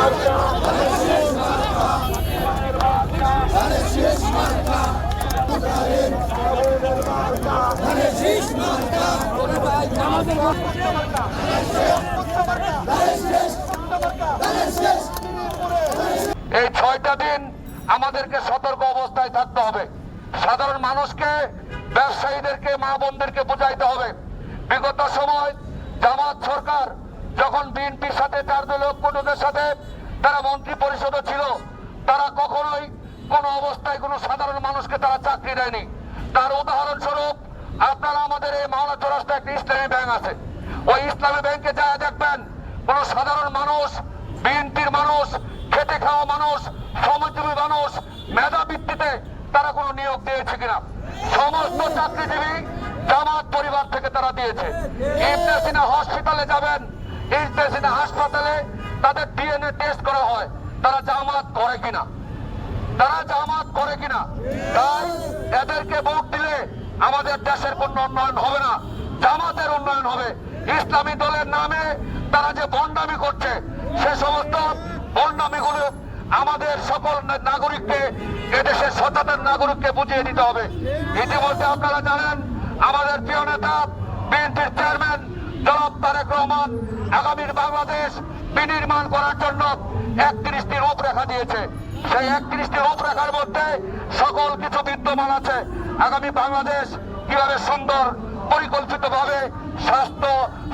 এই 6টা দিন আমাদেরকে সতর্ক অবস্থায় থাকতে হবে। সাধারণ মানুষকে, ব্যবসায়ীদেরকে, মা বোনদেরকে বোঝাইতে হবে। বিগত সময় জামাত সরকার যখন বিএনপির সাথে 4 দলীয় ঐক্যজোটের সাথে তারা মন্ত্রী পরিষদে ছিল, তারা কখনোই কোনো অবস্থায় কোনো সাধারণ মানুষকে তারা চাকরি দেয়নি। তার উদাহরণস্বরূপ আপনারা আমাদের এই মাওনা চৌরাস্তায় একটা ইসলামী ব্যাংক আছে। ওই ইসলামী ব্যাংকে যা দেখবেন কোন সাধারণ মানুষ, বিএনপির মানুষ, খেটে খাওয়া মানুষ, শ্রমজীবী মানুষ মেধা ভিত্তিতে তারা কোনো নিয়োগ দিয়েছে কিনা? সমস্ত চাকরিজীবী জামাত পরিবার থেকে তারা দিয়েছে। ইবনে সিনা হসপিটালে যাবেন, ইবনে সিনা হাসপাতালে তাদের ডিএনএ টেস্ট করা হয়, তারা জামাত করে কিনা, তারা জামাত করে কিনা। তাই এদেরকে ভোট দিলে আমাদের দেশের কোনো উন্নয়ন হবে না, জামাতের উন্নয়ন হবে। ইসলামী দলের নামে তারা যে বন্ডামি করছে, সে সমস্ত বন্ডামিগুলো আমাদের সকল নাগরিককে, এদেশের সচেতন নাগরিককে বুঝিয়ে দিতে হবে। ইতিমধ্যে আপনারা জানেন আমাদের প্রিয় নেতা বিএনপির চেয়ারম্যান জনাব তারেক রহমান আগামীর বাংলাদেশ বিনির্মাণ করার জন্য 31টি রূপরেখা দিয়েছে। সেই 31টি রূপরেখার মধ্যে সকল কিছু বিদ্যমান আছে। আগামী বাংলাদেশ কিভাবে সুন্দর পরিকল্পিতভাবে স্বাস্থ্য,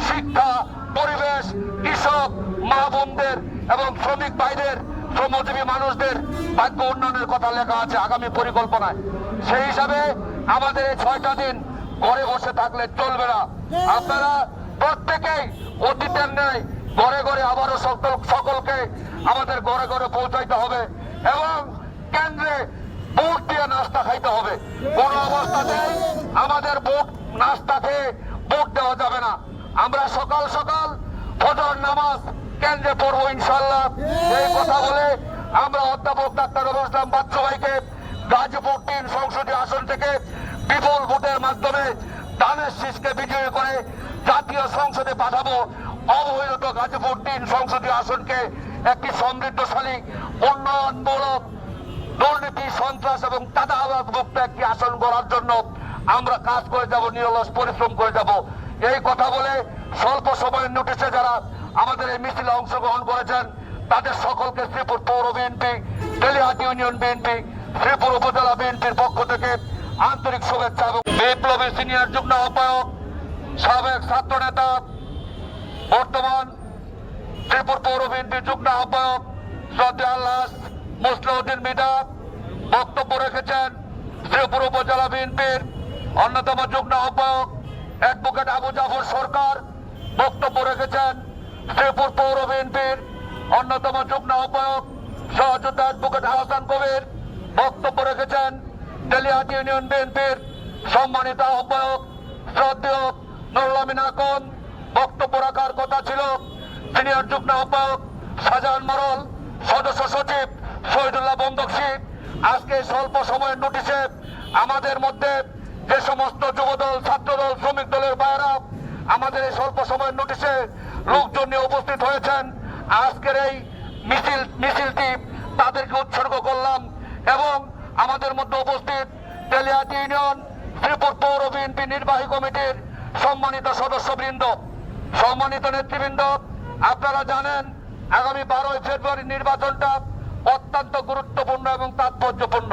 শিক্ষা, পরিবেশ, কৃষক, মা বোনদের এবং শ্রমিক ভাইদের, শ্রমজীবী মানুষদের ভাগ্য উন্নয়নের কথা লেখা আছে আগামী পরিকল্পনায়। সেই হিসাবে আমাদের এই 6টা দিন ঘরে বসে থাকলে চলবে না। আপনারা প্রত্যেকেই অতীতের ন্যায় ঘরে ঘরে আবারও সকলকে আমাদের ঘরে ঘরে পৌঁছাইতে হবে এবং কেন্দ্রে ভোট দিয়ে নাস্তা খাইতে হবে। কোন অবস্থাতেই আমাদের ভোট নাস্তা খেয়ে ভোট দেওয়া যাবে না। আমরা সকাল সকাল ফজর নামাজ কেন্দ্রে পড়বো ইনশাল্লাহ। এই কথা বলে আমরা অধ্যাপক ডাক্তার রবিউল ইসলাম বাচ্চু ভাইকে গাজীপুর 3 সংসদীয় আসন থেকে বিপুল ভোটের মাধ্যমে ধানের শীষকে বিজয়ী করে জাতীয় সংসদে পাঠাবো। অবহেলিত গাজীপুর 3 সংসদীয় আসনকে একটি সমৃদ্ধশালী, উন্নয়নমূলক, দুর্নীতি, সন্ত্রাস এবং চাঁদাবাজ মুক্ত একটি আসন গড়ার জন্য আমরা কাজ করে যাব, নিরলস পরিশ্রম করে যাব। এই কথা বলে স্বল্প সময়ের নোটিশে যারা আমাদের এই মিছিলে অংশগ্রহণ করেছেন তাদের সকলকে শ্রীপুর পৌর বিএনপি, তেলিহাটি ইউনিয়ন বিএনপি, শ্রীপুর উপজেলা বিএনপির পক্ষ থেকে আন্তরিক শুভেচ্ছা এবং বিপ্লবী সিনিয়র যুগ্ম আহ্বায়ক, সাবেক ছাত্র নেতা, বর্তমান শ্রীপুর পৌর বিএনপির যুগ্ম আহ্বায়ক শ্রদ্ধেয় আল্লাহ মুসলিউদ্দিন মিদা বক্তব্য রেখেছেন। শ্রীপুর উপজেলা বিএনপির অন্যতম যুগ্ম আহ্বায়ক অ্যাডভোকেট আবু জাফর সরকার বক্তব্য রেখেছেন। শ্রীপুর পৌর বিএনপির অন্যতম যুগ্ম আহ্বায়ক সহযোদ্ধা অ্যাডভোকেট আহসান কবির বক্তব্য রেখেছেন। তেলিহাটি ইউনিয়ন বিএনপির সম্মানিত আহ্বায়ক শ্রদ্ধেয় নুরুল আমিন আকন বক্তব্য রাখার কথা ছিল। সিনিয়র যুগ্ম আহ্বায়ক শাহজাহান মরল, সদস্য সচিব শহীদুল্লাহ বন্দকশী আজকে স্বল্প সময়ের নোটিশে আমাদের মধ্যে যে সমস্ত যুবদল, ছাত্রদল, শ্রমিক দলের ভাইয়েরা আমাদের এই স্বল্প সময়ের নোটিশে লোকজন নিয়ে উপস্থিত হয়েছেন, আজকের এই মিছিলটি তাদেরকে উৎসর্গ করলাম। এবং আমাদের মধ্যে উপস্থিত তেলিহাটি ইউনিয়ন শ্রীপুর পৌর বিএনপি নির্বাহী কমিটির সম্মানিত সদস্যবৃন্দ, সম্মানিত নেতৃবৃন্দ, আপনারা জানেন আগামী 12ই ফেব্রুয়ারি নির্বাচনটা অত্যন্ত গুরুত্বপূর্ণ এবং তাৎপর্যপূর্ণ।